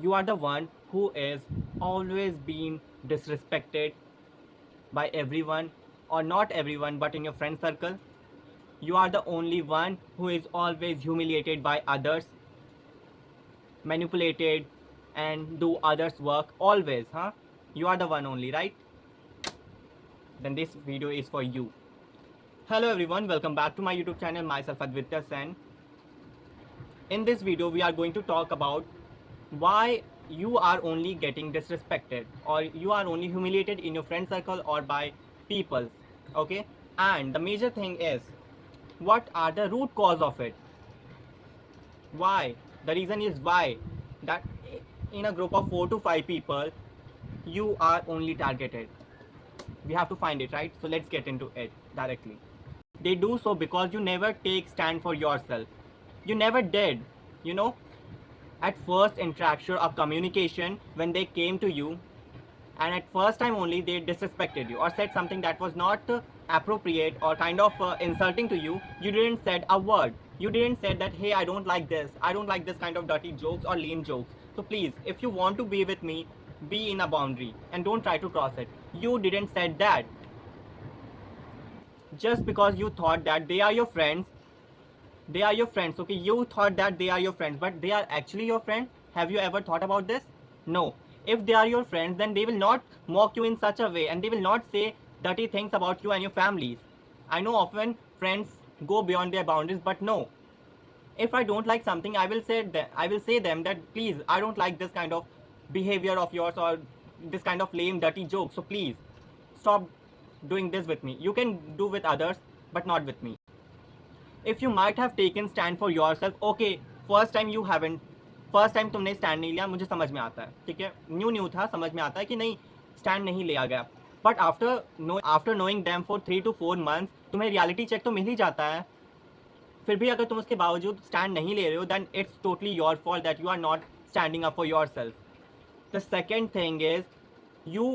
you are the one who is always being disrespected by everyone, or not everyone, but in your friend circle. You are the only one who is always humiliated by others, manipulated, and do others' work always, huh? You are the one only, right? Then this video is for you. Hello everyone, welcome back to my YouTube channel. Myself Advitya Sen. In this video, we are going to talk about why you are only getting disrespected, or you are only humiliated in your friend circle or by people. Okay, and the major thing is, what are the root cause of it? Why? The reason is why that in a group of 4 to 5 people, you are only targeted. We have to find it, right? So let's get into it directly. They do so because you never take stand for yourself. You never did. You know, at first interaction or communication, when they came to you, and at first time only they disrespected you or said something that was not appropriate or kind of insulting to you, you didn't said a word. You didn't say that, hey, I don't like this, I don't like this kind of dirty jokes or lame jokes, so please, if you want to be with me, be in a boundary and don't try to cross it. You didn't said that. Just because you thought that they are your friends, they are your friends, okay? You thought that they are your friends, but they are actually your friend. Have you ever thought about this? No. If they are your friends, then they will not mock you in such a way, and they will not say dirty things about you and your families. I know often friends go beyond their boundaries, but no. If I don't like something, I will say them that, please, I don't like this kind of behavior of yours or this kind of lame dirty joke, so please stop doing this with me. You can do with others, but not with me. If you might have taken stand for yourself, okay, first time you haven't, first time तुमने stand नहीं लिया, मुझे समझ में आता है, ठीक है, न्यू था, समझ में आता है कि नहीं, स्टैंड नहीं लिया गया, but after knowing them for 3 to 4 months तुम्हें रियलिटी चेक तो मिल ही जाता है. फिर भी अगर तुम उसके बावजूद स्टैंड नहीं ले रहे हो, then it's totally your fault that you are not standing up for your self. The second thing is you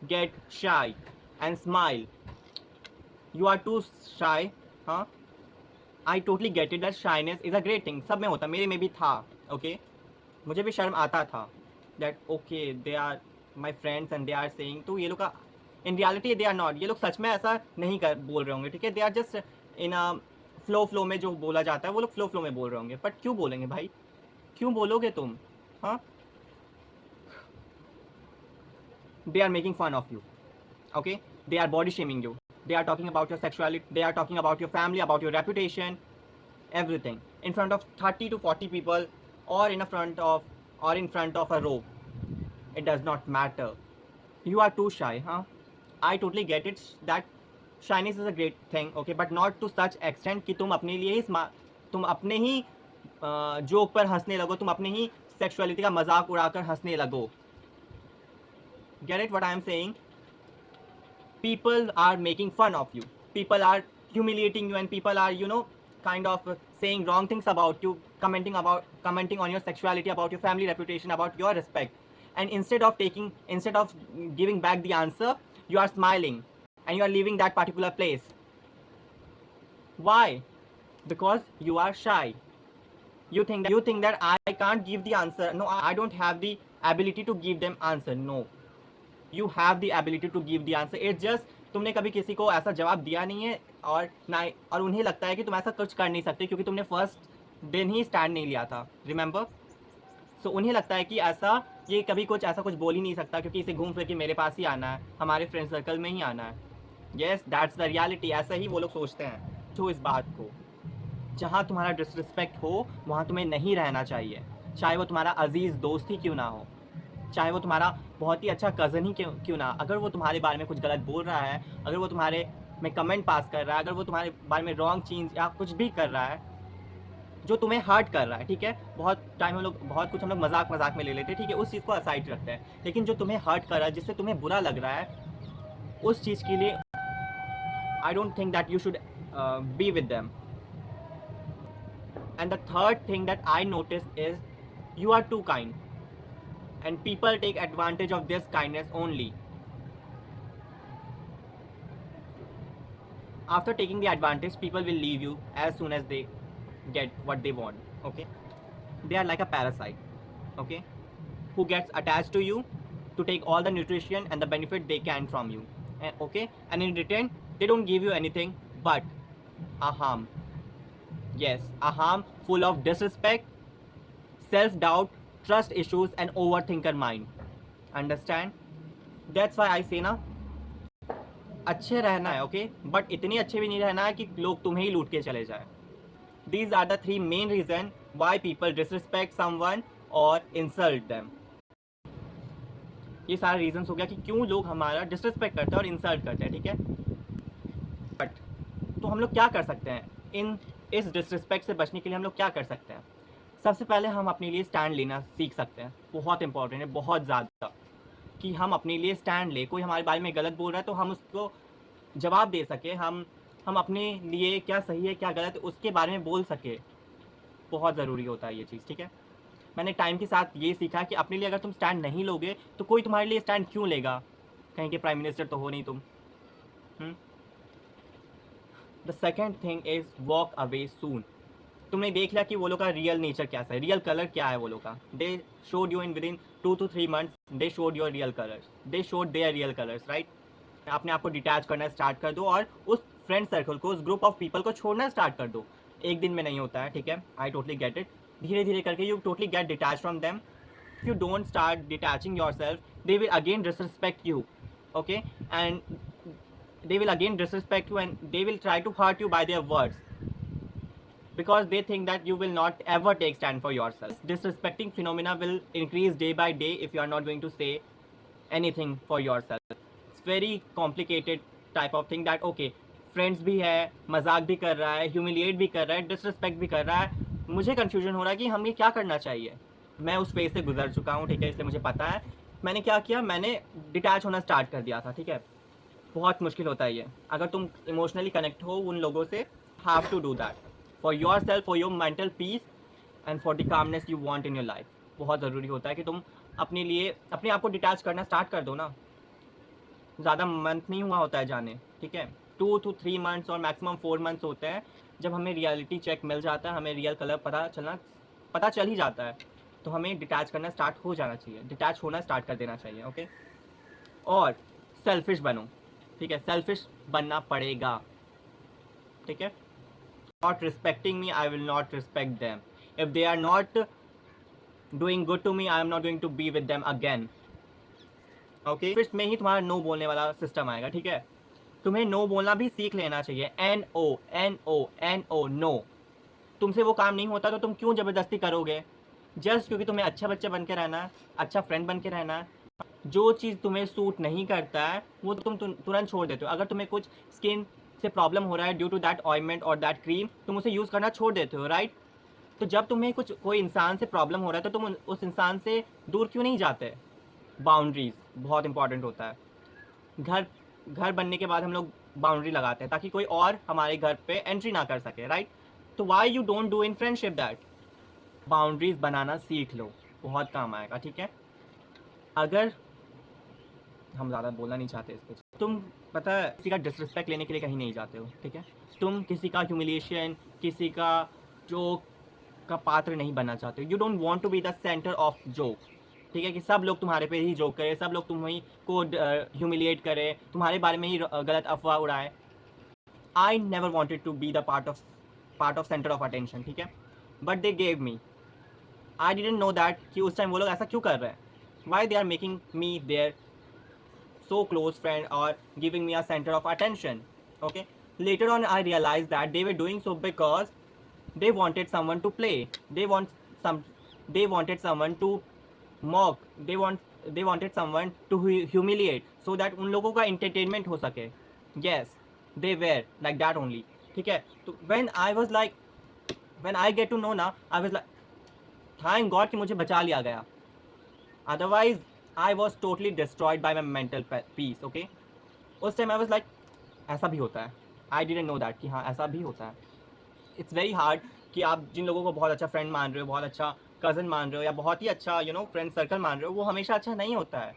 get shy and smile. You are too shy. हाँ, I totally get it that shyness is a great thing. सब में होता, मेरे में भी था. Okay, मुझे भी शर्म आता था that okay they are my friends and they are saying, तो ये लोग का in reality they are not, ये लोग सच में ऐसा नहीं कर बोल रहे होंगे, ठीक है, they are just in a flow में जो बोला जाता है वो लोग फ्लो में बोल रहे होंगे. बट क्यों बोलेंगे भाई, क्यों बोलोगे तुम? हाँ, they are making fun of you, okay, they are body shaming you, they are talking about your sexuality, they are talking about your family, about your reputation, everything in front of 30 to 40 people, or in front of a row. It does not matter. You are too shy, huh? I totally get it that shyness is a great thing, okay, but not to such extent कि तुम अपने लिए ही तुम अपने ही joke पर हंसने लगो, तुम अपने ही सेक्सुअलिटी का मजाक उड़ाकर हंसने लगो. Get it what I am saying? People are making fun of you, people are humiliating you, and people are, kind of saying wrong things about you, commenting on your sexuality, about your family reputation, about your respect. And instead of giving back the answer, you are smiling and you are leaving that particular place. Why? Because you are shy. You think that I can't give the answer. No, I don't have the ability to give them answer. No, you have the ability to give the answer. It's just तुमने कभी किसी को ऐसा जवाब दिया नहीं है, और उन्हें लगता है कि तुम ऐसा कुछ कर नहीं सकते क्योंकि तुमने फर्स्ट दिन ही स्टैंड नहीं लिया था, रिमेंबर. सो उन्हें लगता है कि ये कभी ऐसा कुछ बोल ही नहीं सकता क्योंकि इसे घूम फिर के मेरे पास ही आना है, हमारे फ्रेंड सर्कल में ही आना है. Yes, that's the reality. ऐसा ही वो लोग सोचते हैं. तो इस बात को, जहाँ तुम्हारा डिसरिस्पेक्ट हो वहाँ तुम्हें नहीं रहना चाहिए, चाहे वो तुम्हारा अजीज़ दोस्त ही क्यों ना हो, चाहे वो तुम्हारा बहुत ही अच्छा कज़न ही क्यों ना. अगर वो तुम्हारे बारे में कुछ गलत बोल रहा है, अगर वो तुम्हारे में कमेंट पास कर रहा है, अगर वो तुम्हारे बारे में रॉन्ग चीज़ या कुछ भी कर रहा है जो तुम्हें हर्ट कर रहा है, ठीक है, बहुत कुछ हम लोग मजाक में ले लेते हैं, ठीक है, उस चीज़ को असाइड रखते हैं. लेकिन जो तुम्हें हर्ट कर रहा है, जिससे तुम्हें बुरा लग रहा है, उस चीज़ के लिए I don't think that you should be with them. And the third thing that I noticed is you are too kind, and people take advantage of this kindness only. After taking the advantage, people will leave you as soon as they get what they want, okay? They are like a parasite, okay? who gets attached to you to take all the nutrition and the benefit they can from you. Okay, and in return they don't give you anything but a harm. Yes, a harm full of disrespect, self-doubt, trust issues and overthinker mind. Understand? That's why I say ना, अच्छे रहना है, okay, but इतनी अच्छे भी नहीं रहना है कि लोग तुम्हें ही लूट के चले जाए. These are the three main reasons why people disrespect someone or insult them. ये सारे रीजंस हो गया कि क्यों लोग हमारा डिसरिस्पेक्ट करते हैं और इंसल्ट करते हैं, ठीक है. बट तो हम लोग क्या कर सकते हैं इस डिसरिस्पेक्ट से बचने के लिए? हम लोग क्या कर सकते हैं? सबसे पहले हम अपने लिए स्टैंड लेना सीख सकते हैं. बहुत इंपॉर्टेंट है, बहुत ज़्यादा, कि हम अपने लिए स्टैंड ले. कोई हमारे बारे में गलत बोल रहा है तो हम उसको जवाब दे सके. हम अपने लिए क्या सही है क्या गलत है उसके बारे में बोल सके. बहुत ज़रूरी होता है ये चीज़, ठीक है. मैंने टाइम के साथ ये सीखा कि अपने लिए अगर तुम स्टैंड नहीं लोगे तो कोई तुम्हारे लिए स्टैंड क्यों लेगा? कहीं के प्राइम मिनिस्टर तो हो नहीं तुम. The second thing is walk away soon. तुमने देख लिया कि वो लोग का रियल नेचर कैसा है, रियल कलर क्या है वो लोग का. They showed you in with in 2 to 3 months, they showed your real colours, they showed there real colours, right. अपने आप को डिटैच करना स्टार्ट कर दो और उस फ्रेंड सर्कल को, उस ग्रुप ऑफ पीपल को छोड़ना स्टार्ट कर दो. एक दिन में नहीं होता है, ठीक है. आई टोटली गेट इट. धीरे धीरे करके you totally get detach from them. If you don't start detaching your self they will again disrespect you, okay, and they will again disrespect you and they will try to hurt you by their words because they think that you will not ever take stand for yourself. Disrespecting phenomena will increase day by day if you are not going to say anything for yourself. It's very complicated type of thing that okay, friends भी है, मजाक भी कर रहा है, humiliate भी कर रहा है, disrespect भी कर रहा है. मुझे confusion हो रहा है कि हमें क्या करना चाहिए. मैं उस फेज से गुजर चुका हूँ, ठीक है, इसलिए मुझे पता है. मैंने क्या किया, मैंने डिटैच होना स्टार्ट कर दिया था, ठीक है. बहुत मुश्किल होता है ये. अगर तुम इमोशनली कनेक्ट हो उन लोगों से, have to do that for your self, for your mental peace and for the calmness you want in your life. बहुत ज़रूरी होता है कि तुम अपने लिए अपने आप को डिटैच करना स्टार्ट कर दो ना. ज़्यादा मंथ नहीं हुआ होता है जाने, ठीक है. 2 to 3 months और मैक्सिमम 4 months होते हैं जब हमें रियलिटी चेक मिल जाता है, हमें रियल कलर पता चल ही जाता है, तो हमें डिटैच करना स्टार्ट हो जाना चाहिए, डिटैच होना स्टार्ट कर देना चाहिए, ओके. और सेल्फिश बनो, ठीक है. सेल्फिश बनना पड़ेगा, ठीक है. Not respecting me, I will not respect them. If they are not doing good to me, I am not going to be with them again, okay. फिर में ही तुम्हारा नो बोलने वाला सिस्टम आएगा, ठीक है. तुम्हें नो बोलना भी सीख लेना चाहिए. NO no. तुमसे वो काम नहीं होता तो तुम क्यों ज़बरदस्ती करोगे? जस्ट क्योंकि तुम्हें अच्छा बच्चा बन के रहना है, अच्छा फ्रेंड बन के रहना है. जो चीज़ तुम्हें सूट नहीं करता है वो तुम तुरंत छोड़ देते हो. अगर तुम्हें कुछ स्किन से प्रॉब्लम हो रहा है ड्यू टू दैट ऑइंटमेंट और दैट क्रीम, तुम उसे यूज़ करना छोड़ देते हो, राइट. तो जब तुम्हें कोई इंसान से प्रॉब्लम हो रहा है तो तुम उस इंसान से दूर क्यों नहीं जाते? बाउंड्रीज बहुत इंपॉर्टेंट होता है. घर बनने के बाद हम लोग बाउंड्री लगाते हैं ताकि कोई और हमारे घर पे एंट्री ना कर सके, राइट. तो why you don't do in friendship that? Boundaries बनाना सीख लो, बहुत काम आएगा, ठीक है. अगर हम ज़्यादा बोलना नहीं चाहते इस पर, तुम पता है किसी का डिसरिस्पेक्ट लेने के लिए कहीं नहीं जाते हो, ठीक है. तुम किसी का ह्यूमिलिएशन, किसी का जोक का पात्र नहीं बनना चाहते हो. You don't want to be the centre of joke, ठीक है, कि सब लोग तुम्हारे पे ही जोक करें, सब लोग तुम्हें को ह्यूमिलिएट करें, तुम्हारे बारे में ही गलत अफवाह उड़ाए. I never wanted to be the part of centre of attention, ठीक है. But they gave me. I didn't know that कि उस टाइम वो लोग ऐसा क्यों कर रहे हैं. Why they are making me their so close friend or giving me a center of attention, okay. Later on I realized that they were doing so because they wanted someone to play, they wanted someone to mock, they wanted someone to humiliate so that उन लोगों का entertainment हो सके. Yes, they were like that only, ठीक है. तो when I get to know ना, I was like thank God कि मुझे बचा लिया गया, otherwise I was totally destroyed by my mental peace, okay. उस टाइम I was like ऐसा भी होता है. I didn't know that कि हाँ ऐसा भी होता है. It's very hard कि आप जिन लोगों को बहुत अच्छा फ्रेंड मान रहे हो, बहुत अच्छा कज़न मान रहे हो या बहुत ही अच्छा फ्रेंड सर्कल मान रहे हो, वो हमेशा अच्छा नहीं होता है.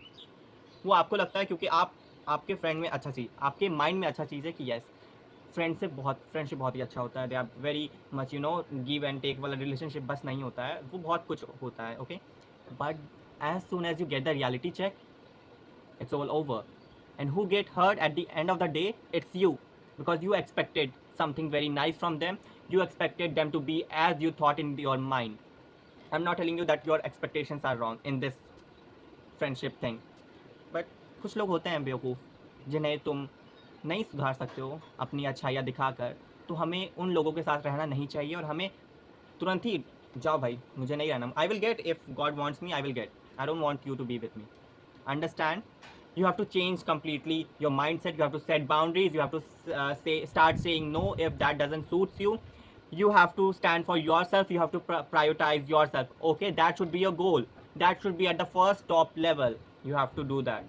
वो आपको लगता है क्योंकि आपके फ्रेंड में अच्छा चीज़, आपके माइंड में अच्छा चीज़ है कि येस फ्रेंडशिप बहुत ही अच्छा होता है. They are very much give and take वाला रिलेशनशिप बस नहीं होता है, वो बहुत कुछ होता है, okay. But as soon as you get the reality check, it's all over. And who get hurt at the end of the day? It's you, because you expected something very nice from them. You expected them to be as you thought in your mind. I'm not telling you that your expectations are wrong in this friendship thing, but कुछ लोग होते हैं बेवकूफ़ जिन्हें तुम नहीं सुधार सकते हो अपनी अच्छाइयाँ दिखाकर. तो हमें उन लोगों के साथ रहना नहीं चाहिए और हमें तुरंत ही जाओ भाई, मुझे नहीं रहना. I will get if God wants me, I will get. I don't want you to be with me. Understand? You have to change completely your mindset. You have to set boundaries. You have to start saying no if that doesn't suits you. You have to stand for yourself. You have to prioritize yourself. Okay, that should be your goal. That should be at the first top level. You have to do that.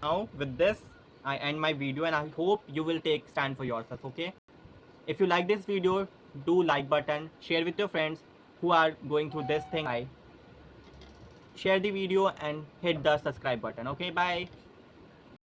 Now with this I end my video, and I hope you will take stand for yourself. Okay, if you like this video, do like button, share with your friends who are going through this thing. Share the video and hit the subscribe button. Okay, bye.